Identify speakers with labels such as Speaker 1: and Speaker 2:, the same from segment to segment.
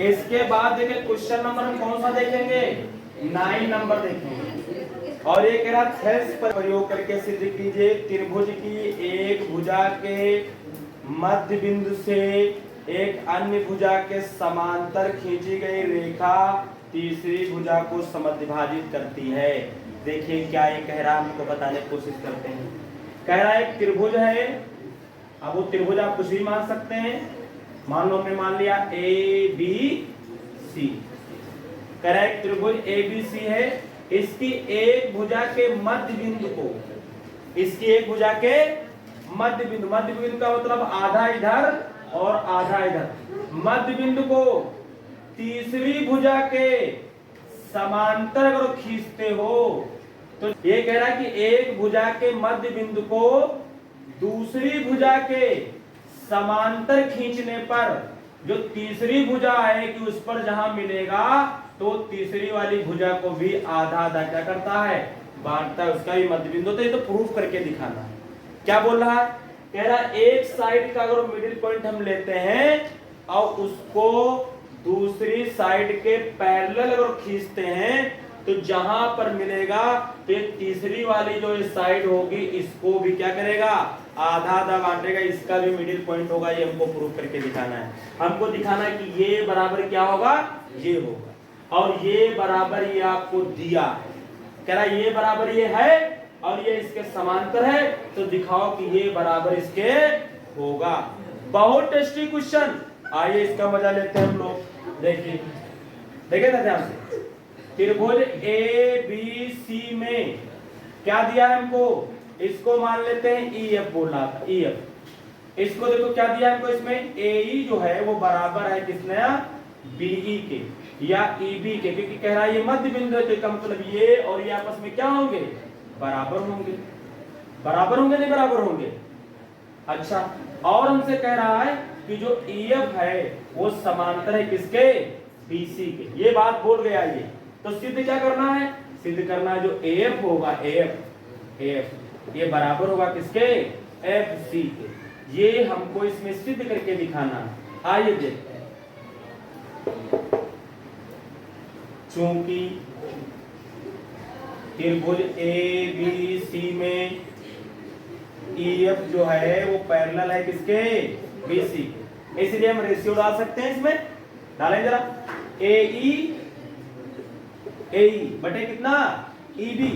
Speaker 1: इसके बाद देखिए क्वेश्चन नंबर हम कौन सा देखेंगे, 9 नंबर देखेंगे। और ये कह रहा थेल्स पर प्रयोग करके सिद्ध कीजिए त्रिभुज की एक भुजा के मध्य बिंदु से एक अन्य भुजा के समांतर खींची गई रेखा तीसरी भुजा को समद्विभाजित करती है। देखिए क्या ये कह रहा है, हमको बताने की कोशिश करते हैं। कह रहा है एक त्रिभुज है, अब वो त्रिभुज आप कुछ भी मान सकते हैं। मान लो हमने मान लिया ए बी सी। कह रहा है त्रिभुज ए बी सी है, इसकी एक भुजा के मध्य बिंदु को, इसकी एक भुजा के मध्य बिंदु का मतलब आधा इधर और आधा इधर, मध्य बिंदु को तीसरी भुजा के समांतर अगर खींचते हो तो ये कह रहा है कि एक भुजा के मध्य बिंदु को दूसरी भुजा के समांतर खींचने पर जो तीसरी भुजा है कि उस पर जहां मिलेगा तो तीसरी वाली भुजा को भी आधा आधा क्या करता है, बांटता है, उसका भी मध्य बिंदु। तो ये तो प्रूफ करके दिखाना है। क्या बोल रहा है, कह रहा है एक साइड का अगर मिडिल पॉइंट हम लेते हैं और उसको दूसरी साइड के पैरेलल अगर खींचते हैं तो जहां पर मिलेगा तो तीसरी वाली जो साइड होगी इसको भी क्या करेगा, आधा आधा बांटेगा, इसका भी मिडिल पॉइंट होगा। ये हमको प्रूफ करके दिखाना है। हमको दिखाना है कि ये बराबर क्या होगा, ये होगा, और ये बराबर ये आपको दिया है। कह रहा है ये बराबर ये है और ये इसके समांतर है, तो दिखाओ कि ये बराबर इसके होगा। बहुत टेस्टी क्वेश्चन, आइए इसका मजा लेते हैं हम लोग। देखिए देखिए ना ध्यान से, त्रिभुज ए बी सी में क्या दिया है हमको, इसको मान लेते हैं ई एफ बोल रहा था, ई एफ। इसको देखो क्या दिया हमको, इसमें ए ई जो है वो बराबर है किसने, बीई के या ई बी के, क्योंकि कह रहा है ये मध्य बिंदु है, तो इसका मतलब ये और ये आपस में क्या होंगे, बराबर होंगे। बराबर होंगे नहीं बराबर होंगे। अच्छा, और हमसे कह रहा है कि जो ई एफ है वो समांतर है किसके, बीसी के। ये बात बोल गया ये, तो सिद्ध क्या करना है, सिद्ध करना है जो ए एफ होगा, ए एफ ये बराबर होगा किसके, एफ सी के। ये हमको इसमें सिद्ध करके दिखाना है। आइए देखते हैं। चूंकि त्रिभुज ए बी सी में ई एफ जो है वो पैरेलल है किसके, बीसी के, इसलिए हम रेशियो डाल सकते हैं। इसमें डालें जरा, ए ई बटे कितना, ई बी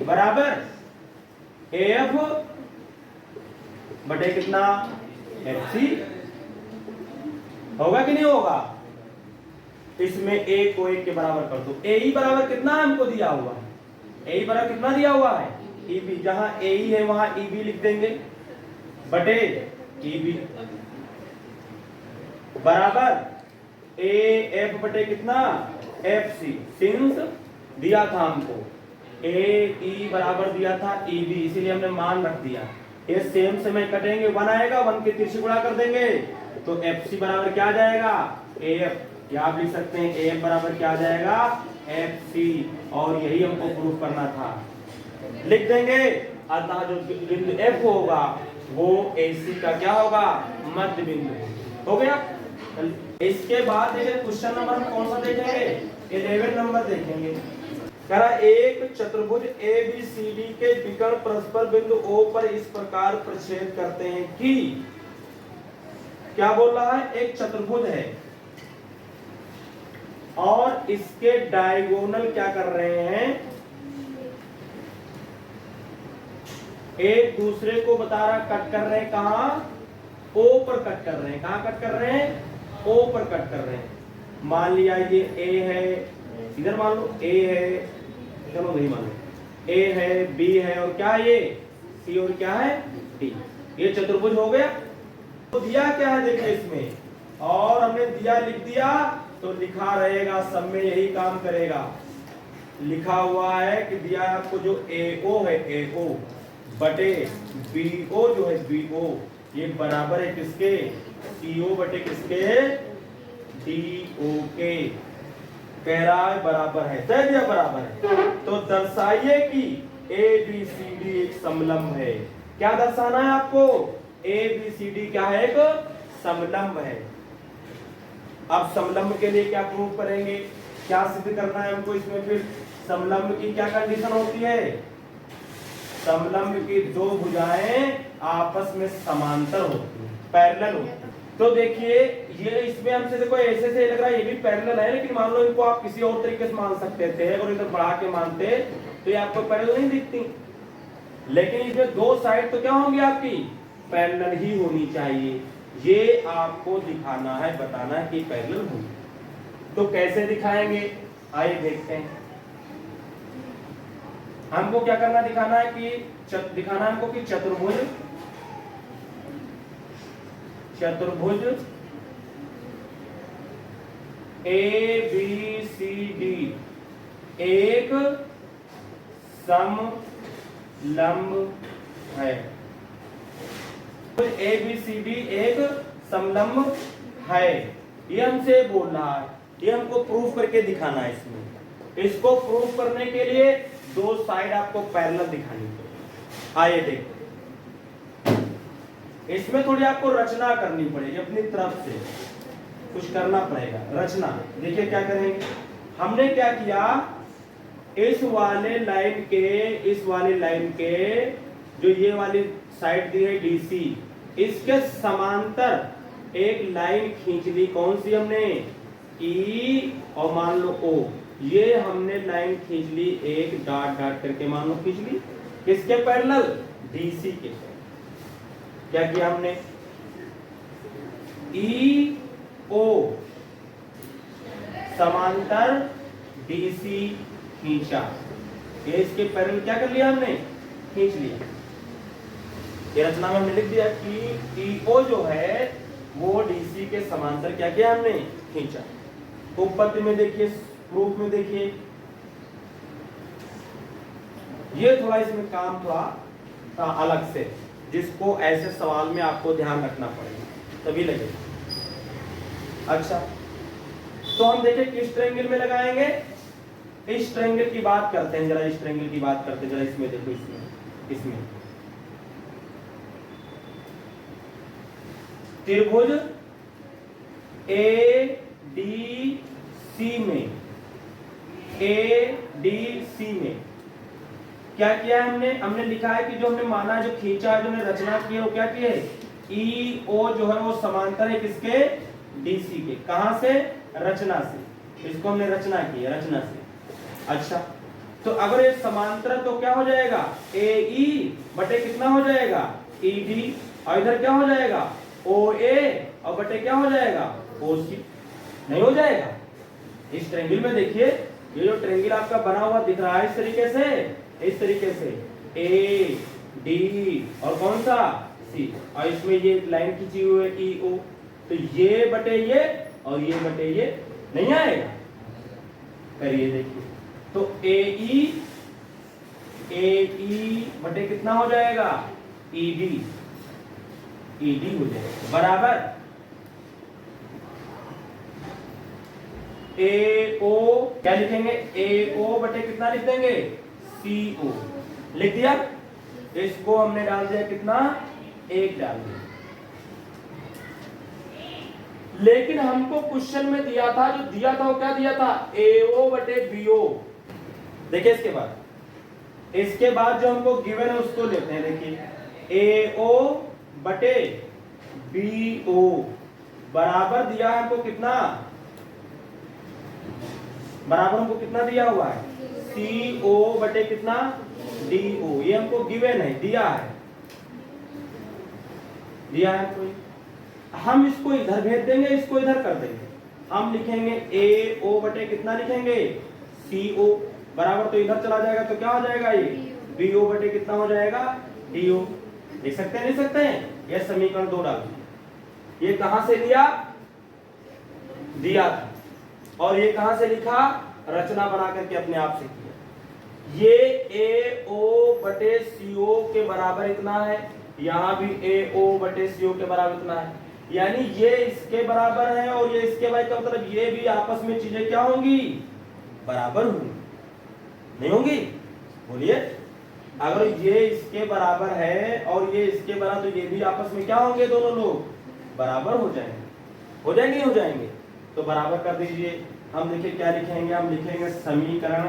Speaker 1: बराबर ए एफ बटे कितना, एफ सी। होगा कि नहीं होगा, इसमें ए को एक के बराबर कर दो। ए ई बराबर कितना हमको दिया हुआ है, ए ई बराबर कितना दिया हुआ है, ई बी। जहां ए ई है वहां ई बी लिख देंगे बटे ई बी बराबर ए एफ बटे कितना, एफ सी। सिंस दिया था हमको ए ई बराबर दिया था ई बी, इसीलिए हमने मान रख दिया। ये सेम से में कटेंगे, 1 आएगा, 1 के तिरछे गुणा कर देंगे तो एफ सी बराबर क्या आ जाएगा, ए एफ। या आप लिख सकते हैं ए एफ बराबर क्या आ जाएगा, एफ सी। और यही हमको प्रूफ करना था, लिख देंगे। अतः जो बिंदु एफ होगा वो ए सी का क्या होगा, मध्य बिंदु हो गया। इसके बाद देखिए क्वेश्चन नंबर हम कौन सा देखेंगे, 11 नंबर देखेंगे। कह रहा एक चतुर्भुज ए बी सी डी के विकर्ण परस्पर बिंदु ओ पर इस प्रकार प्रछेद करते हैं कि, क्या बोल रहा है, एक चतुर्भुज है और इसके डायगोनल क्या कर रहे हैं, एक दूसरे को बता रहा कट कर रहे हैं, कहां, ओ पर कट कर रहे हैं। कहां कट कर रहे हैं, ओ पर कट कर रहे हैं। मान लिया ये ए है, इधर मान लो ए है, चलो नहीं मान लो, ए है, बी है और क्या है ये, सी और क्या है, डी। ये चतुर्भुज हो गया। तो दिया क्या है देखिए इसमें, और हमने दिया लिख दिया तो लिखा रहेगा, सब में यही काम करेगा। लिखा हुआ है कि दिया आपको जो ए ओ है, ए ओ बटे बी ओ जो है, बी ओ ये बराबर है किसके, सी ओ बटे किसके, डी ओ के। कह रहा है बराबर है, तय दिया बराबर है, तो दर्शाइए कि ए बी सी डी एक समलंब है। क्या दर्शाना है आपको, ए बी सी डी क्या है, एक समलंब है। अब समलंब के लिए क्या प्रूव करेंगे, क्या सिद्ध करना है हमको इसमें? फिर समलंब की क्या कंडीशन होती है? समलंब की दो भुजाएं आपस में समांतर होती है, पैरेलल होती है। तो देखिए ये इसमें हमसे देखो ऐसे से लग रहा है ये भी पैरेलल है, लेकिन मान लो इनको आप किसी और तरीके से मान सकते थे और इधर बढ़ा के मानते तो ये आपको पैरेलल नहीं दिखती, लेकिन इसमें दो साइड तो क्या होंगी आपकी? पैरेलल ही होनी चाहिए। ये आपको दिखाना है, बताना है कि पैरेलल होगी। तो कैसे दिखाएंगे, आइए देखते हैं। हमको क्या करना, दिखाना है कि दिखाना है हमको कि चतुर्भुज ए बी सी डी एक समलंब है। ए बी सी डी एक समलंब है, ये हमसे बोल रहा है, ये हमको प्रूफ करके दिखाना है। इसमें इसको प्रूफ करने के लिए दो साइड आपको पैरेलल दिखानी पड़ेगी। आइए देखते, इसमें थोड़ी आपको रचना करनी पड़ेगी, अपनी तरफ से कुछ करना पड़ेगा, रचना। देखिए क्या करेंगे, हमने क्या किया, इस वाले लाइन के जो ये वाली साइड दी है डीसी, इसके समांतर एक लाइन खींच ली। कौन सी हमने? ई और मान लो ओ, ये हमने लाइन खींच ली, एक डॉट डॉट करके मान लो खींच ली। किसके पैरेलल? डीसी के। क्या किया हमने? ई ओ समांतर डीसी खींचा, ये इसके पैरेलल क्या कर लिया हमने? खींच लिया। ये रचना में हमने लिख दिया कि ई ओ जो है वो डीसी के समांतर क्या किया हमने? खींचा। उपपत्ति में देखिए, प्रूफ में देखिए, ये थोड़ा इसमें काम थोड़ा अलग से, जिसको ऐसे सवाल में आपको ध्यान रखना पड़ेगा तभी लगेगा। अच्छा, तो हम देखिए किस ट्रायंगल में लगाएंगे। इस ट्रायंगल की बात करते हैं, जरा इस ट्रायंगल की बात करते हैं। जरा इसमें देखो, इसमें त्रिभुज ए डी सी में, ए डी सी में क्या किया है हमने? हमने लिखा है कि जो हमने माना, जो खींचा है, जो हमने रचना की है, वो क्या की है? ई ओ जो है वो समांतर है किसके? डीसी के। कहां से? रचना से। इसको हमने रचना की है, रचना से। अच्छा, तो अगर ये समांतर है तो क्या हो जाएगा? ए ई बटे कितना हो जाएगा? E D. और इधर क्या हो जाएगा? ओ ए और बटे क्या हो जाएगा? ओ सी। नहीं हो जाएगा? इस ट्रायंगल में देखिए, ये जो ट्रायंगल आपका बना हुआ दिख रहा है इस तरीके से, इस तरीके से ए डी और कौन सा? सी। और इसमें ये लाइन खींची हुई है ई ओ, तो ये बटे ये और ये बटे ये नहीं आएगा। करिए देखिए, तो ए ई बटे कितना हो जाएगा? ई डी हो जाएगा, बराबर ए ओ। क्या लिखेंगे? ए ओ बटे कितना लिख देंगे? सी ओ। लिख दिया। इसको हमने डाल दिया कितना? एक डाल दिया। लेकिन हमको क्वेश्चन में दिया था, जो दिया था वो क्या दिया था? ए ओ बटे बी ओ। देखिए इसके बाद जो हमको गिवन है उसको लेते हैं। देखिए ए ओ बटे बी ओ बराबर दिया है हमको कितना? बराबर हमको कितना दिया हुआ है? सी ओ बटे कितना? D O. ये हमको गिवन है, दिया है कोई। हम इसको इधर भेज देंगे, इसको इधर कर देंगे। हम लिखेंगे ए ओ बटे कितना लिखेंगे? सी ओ बराबर, तो इधर चला जाएगा तो क्या हो जाएगा? ये बी ओ बटे कितना हो जाएगा? D O. लिख सकते हैं, लिख सकते हैं। यह समीकरण 2 डाल दिया। ये कहां से लिया? दिया था। और ये कहां से लिखा? रचना बना करके अपने आप से किया। ये ए ओ बटे सी ओ के बराबर इतना है, यहां भी ए ओ बटे सी ओ के बराबर इतना है, यानी ये इसके बराबर है और ये इसके बराबर का मतलब ये भी आपस में चीजें क्या होंगी? बराबर होंगी। नहीं होंगी? बोलिए, अगर ये इसके बराबर है और ये इसके बराबर, तो ये भी आपस में क्या होंगे? दोनों लोग बराबर हो जाएंगे। हो जाएंगे, हो जाएंगे। तो बराबर कर दीजिए। हम देखिए क्या लिखेंगे, हम लिखेंगे समीकरण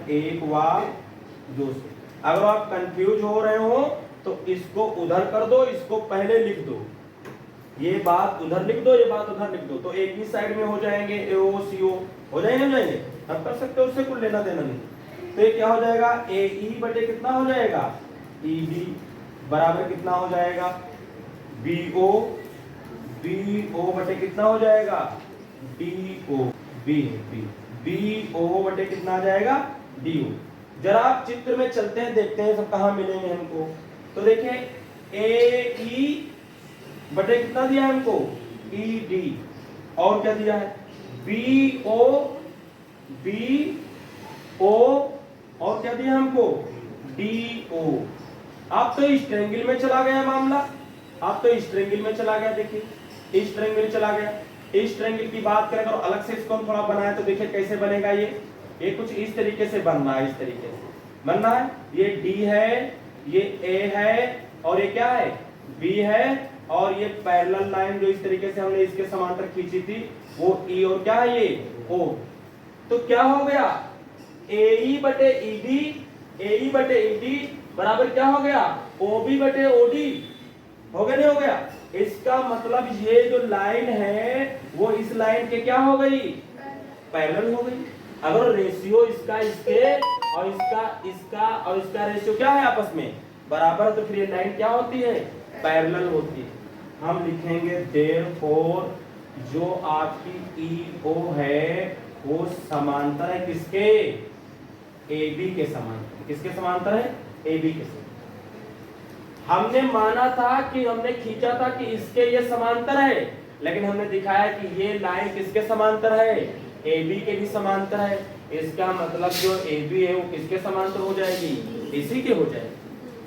Speaker 1: 1 व 2 से। अगर आप कंफ्यूज हो रहे हो तो इसको उधर कर दो, इसको पहले लिख दो, ये बात उधर लिख दो, ये बात उधर लिख दो, तो एक ही साइड में हो जाएंगे, AOCO हो जाएंगे, हो जाएंगे। हम कर सकते हो, उससे कुछ लेना देना नहीं। तो ये क्या हो जाएगा, AE बटे कितना हो जाएगा, EB बराबर कितना हो जाएगा, BO बटे कितना हो जाएगा, BO बटे कितना आ जाएगा, DO। जरा आप चित्र में चलते हैं, देखते हैं सब कहाँ मिलेंगे हमको। तो देखें AE बटे कितना दिया है हमको, ED, और क्या दिया है, BO और क्या दिया हमको, DO। आप तो इस ट्रायंगल में चला गया मामला, आप तो इस ट्रायंगल में चला गया। देखिए इस ट्रायंगल चला गया। इस ट्रायंगल की बात करें और अलग से इसको हम थोड़ा बनाए तो देखिए कैसे बनेगा। ये कुछ इस तरीके से बन रहा है, इस तरीके से बन रहा है। ये D है, ये A है, और ये क्या है, B है, और ये पैरेलल लाइन जो इस तरीके से हमने इसके समांतर खींची थी वो E, और क्या है ये O। तो क्या हो गया, AE बटे ED बराबर क्या हो गया, OB बटे OD। हो गया नहीं हो गया। इसका मतलब ये जो लाइन है वो इस लाइन के क्या हो गई, पैरेलल हो गई। अगर रेशियो इसका इसके और इसका रेशियो क्या है आपस में बराबर, तो फिर ये लाइन क्या होती है, पैरेलल होती है। हम लिखेंगे देयरफॉर जो आपकी EO है वो समांतर है किसके, AB के समांतर। किसके समांतर है, AB के समांतर। हमने माना था कि हमने खींचा था कि इसके ये समांतर है, लेकिन हमने दिखाया कि ये लाइन किसके समांतर है, AB के भी समांतर है। इसका मतलब जो AB है वो किसके समांतर हो जाएगी, इसी के हो जाएगी,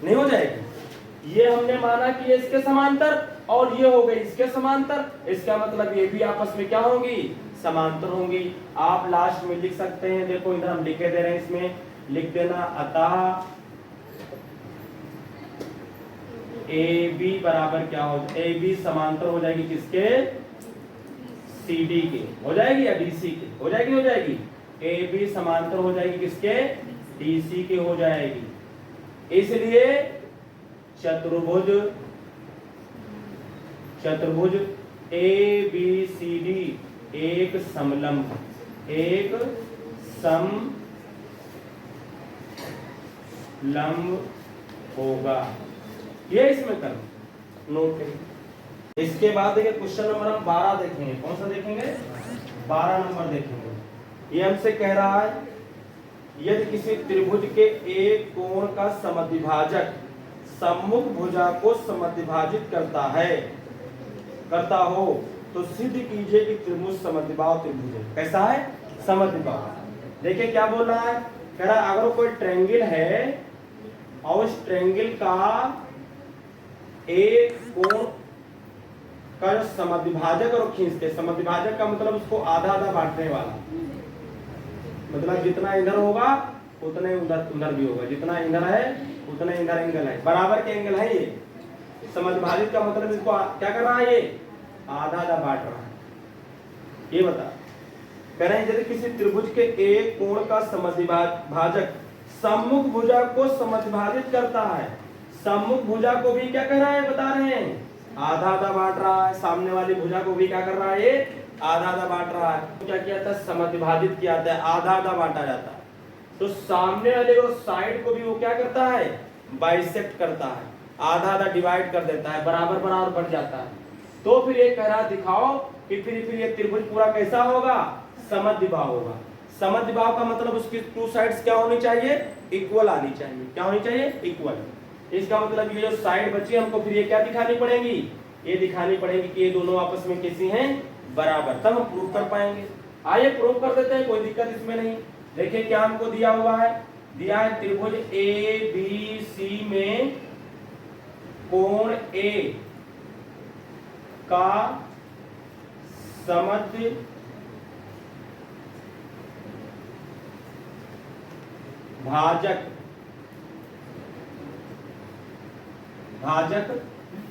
Speaker 1: नहीं हो जाएगी। ये हमने माना कि ये इसके समांतर, और ये हो गई इसके समांतर। इसका मतलब ये भी आपस में क्या होंगी, समांतर होंगी। आप लास्ट में लिख सकते हैं, देखो इधर हम लिखे दे रहे हैं, इसमें लिख देना अतः AB बराबर क्या हो, AB समांतर हो जाएगी किसके, CD के, हो जाएगी या DC के, हो जाएगी, हो जाएगी। AB समांतर हो जाएगी किसके, DC के हो जाएगी। इसलिए चतुर्भुज ABCD एक समलंब होगा। ये इसमें कर नोट करिए। इसके बाद देखिए क्वेश्चन नंबर हम 12 देखेंगे। कौन सा देखेंगे, 12 नंबर देखेंगे। ये हमसे कह रहा है यदि किसी त्रिभुज के एक कोण का समद्विभाजक सम्मुख भुजा को समद्विभाजित करता हो तो सिद्ध कीजिए कि त्रिभुज समद्विबाहु त्रिभुज है। कैसा है, समद्विबाहु। देखिए क्या बोल रहा है, कह रहा है अगर कोई ट्रायंगल है और उस ट्रायंगल का एक कोण का जो समद्विभाजक और खींचते, समद्विभाजक का मतलब उसको आधा आधा बांटने वाला, मतलब जितना इधर होगा उतने उधर भी होगा, जितना इधर है उतने इधर एंगल है, बराबर के एंगल है। ये समद्विभाजित का मतलब इसको क्या कर रहा है, ये आधा आधा बांट रहा है। ये बता कह रहे हैं यदि किसी त्रिभुज के एक कोण का समद्विभाजक सम्मुख भुजा को समद्विभाजित करता है, सम्मुख भुजा को भी क्या कर रहा है, बता रहे हैं आधा आधा बांट रहा है, सामने वाली भुजा को भी क्या कर रहा है, आधा आधा बांट रहा है। तो क्या किया था, समद्विभाजित किया था, आधा आधा बांटा जाता है। तो सामने वाले को साइड को भी वो क्या करता है, बाइसेक्ट करता है, आधा आधा डिवाइड कर देता है, बराबर बराबर बढ़ जाता है। तो फिर ये कह रहा दिखाओ कि फिर ये त्रिभुज पूरा कैसा होगा, समद्विबाहु होगा। समद्विबाहु का मतलब उसकी टू साइड्स क्या होनी चाहिए, इक्वल आनी चाहिए। क्या होनी चाहिए, इक्वल। इसका मतलब ये जो साइड बची हमको फिर ये क्या दिखानी पड़ेगी, ये दिखानी पड़ेगी कि ये दोनों आपस में कैसी हैं, बराबर, तब हम प्रूव कर पाएंगे। आइए प्रूव कर देते हैं, कोई दिक्कत इसमें नहीं। देखिए क्या हमको दिया हुआ है, दिया है त्रिभुज ABC में कोण A का समद्विभाजक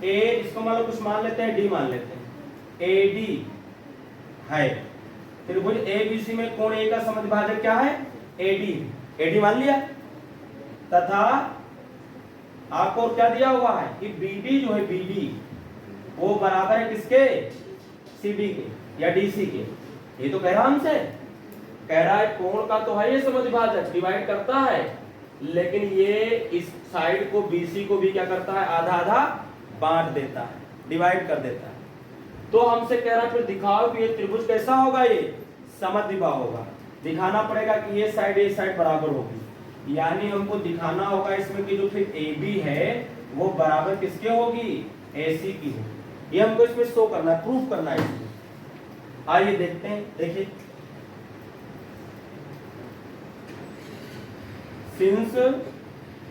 Speaker 1: A, इसको मतलब कुछ मान लेते हैं D मान लेते हैं, AD है। त्रिभुज एबीसी में कोण ए का समद्विभाजक क्या है? एडी। एडी मान लिया, तथा आपको क्या दिया हुआ है कि बीडी जो है, बीडी वो बराबर है किसके? सीडी के या डीसी के। ये तो कह रहा हमसे, कह रहा है कोण का तो है ये समद्विभाजक, डिवाइड करता है, लेकिन ये इस साइड को बीसी को भी क्या करता है? आधा आधा बांट देता है, डिवाइड कर देता है। तो हमसे कह रहा है फिर दिखाओ कि ये त्रिभुज कैसा होगा? ये समद्विबाहु होगा। दिखाना पड़ेगा कि ये साइड बराबर होगी, यानी हमको दिखाना होगा इसमें कि जो फिर AB है वो बराबर किसके होगी? AC की होगी। ये हमको इसमें शो करना है, प्रूफ करना है इसमें। आइए देखते हैं, देखिए सिंस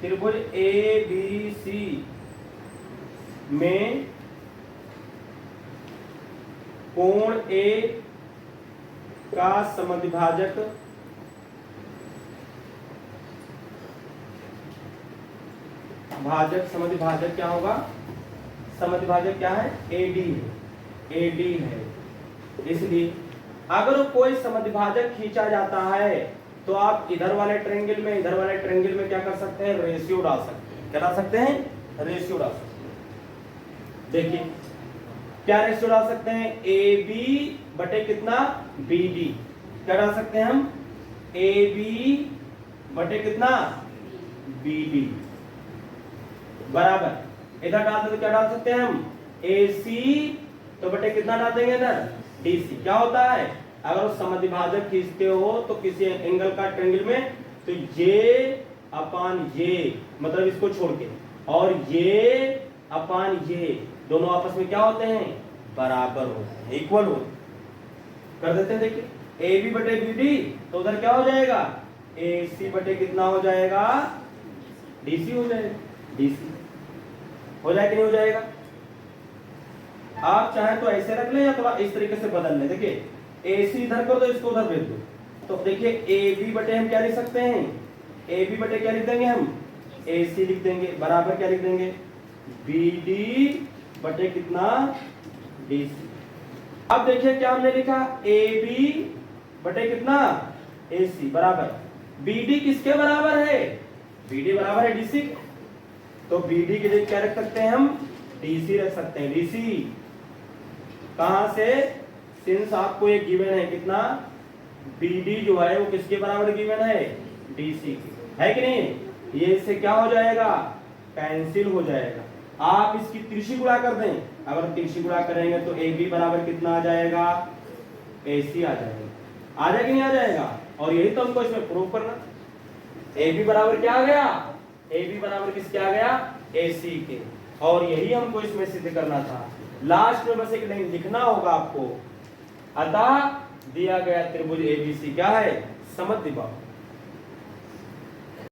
Speaker 1: त्रिभुज ABC में कोण A का समद्विभाजक समद्विभाजक क्या होगा? समद्विभाजक क्या है? AD है, AD है। इसलिए अगर कोई समद्विभाजक खींचा जाता है तो आप इधर वाले ट्रायंगल में इधर वाले ट्रायंगल में क्या कर सकते हैं? रेशियो डाल सकते हैं। क्या डाल सकते हैं? रेशियो डाल सकते हैं। देखिए क्या रेशियो डाल सकते हैं? AB बटे कितना? BD। क्या डाल सकते हैं हम? AB बटे कितना? BD बराबर, इधर डालते तो क्या डाल सकते हैं हम? AC तो बटे कितना डाल देंगे इधर? DC। क्या होता है अगर वो समद्विभाजक खींचते हो तो किसी एंगल का ट्रायंगल में, तो ये अपान ये, मतलब इसको छोड़ के, और ये अपान ये दोनों आपस में क्या होते हैं? बराबर होते हैं, इक्वल होते हैं। कर देते हैं, देखिए AB बटे BD तो उधर क्या हो जाएगा? AC बटे कितना हो जाएगा? DC हो जाएगा। DC हो जाएगा कि नहीं हो जाएगा? आप चाहे तो ऐसे रख लें या थोड़ा इस तरीके से बदल लें। देखिए AC इधर कर दो, इसको उधर भेज दो, तो देखिए AB बटे हम क्या लिख सकते हैं? AB बटे क्या लिख देंगे हम? AC लिख देंगे, बराबर क्या लिख देंगे? BD बटे कितना? DC। अब देखिए क्या हमने लिखा? AB बटे कितना? AC बराबर BD किसके बराबर है? BD बराबर है DC के, तो BD के लिए क्या रख सकते हैं हम? DC रख सकते हैं। DC कहां से? सिंस आपको एक गिवन है कितना? BD जो है वो किसके बराबर गिवन है? DC की, है कि नहीं? ये इससे क्या हो जाएगा? कैंसिल हो जाएगा। आप इसकी तिरछी गुणा कर दें, अगर तिरछी गुणा करेंगे तो AB बराबर कितना आ जाएगा? AC आ जाएगा। आ जाएगा कि नहीं आ जाएगा? और यही तो हमको इसमें प्रूव करना। AB बराबर क्या आ गया? AB बराबर किसके आ गया? AC के। और यही हमको इसमें सिद्ध करना था। लास्ट में बस एक लाइन लिखना होगा आपको, अतः दिया गया त्रिभुज ABC क्या है? समद्विबाहु।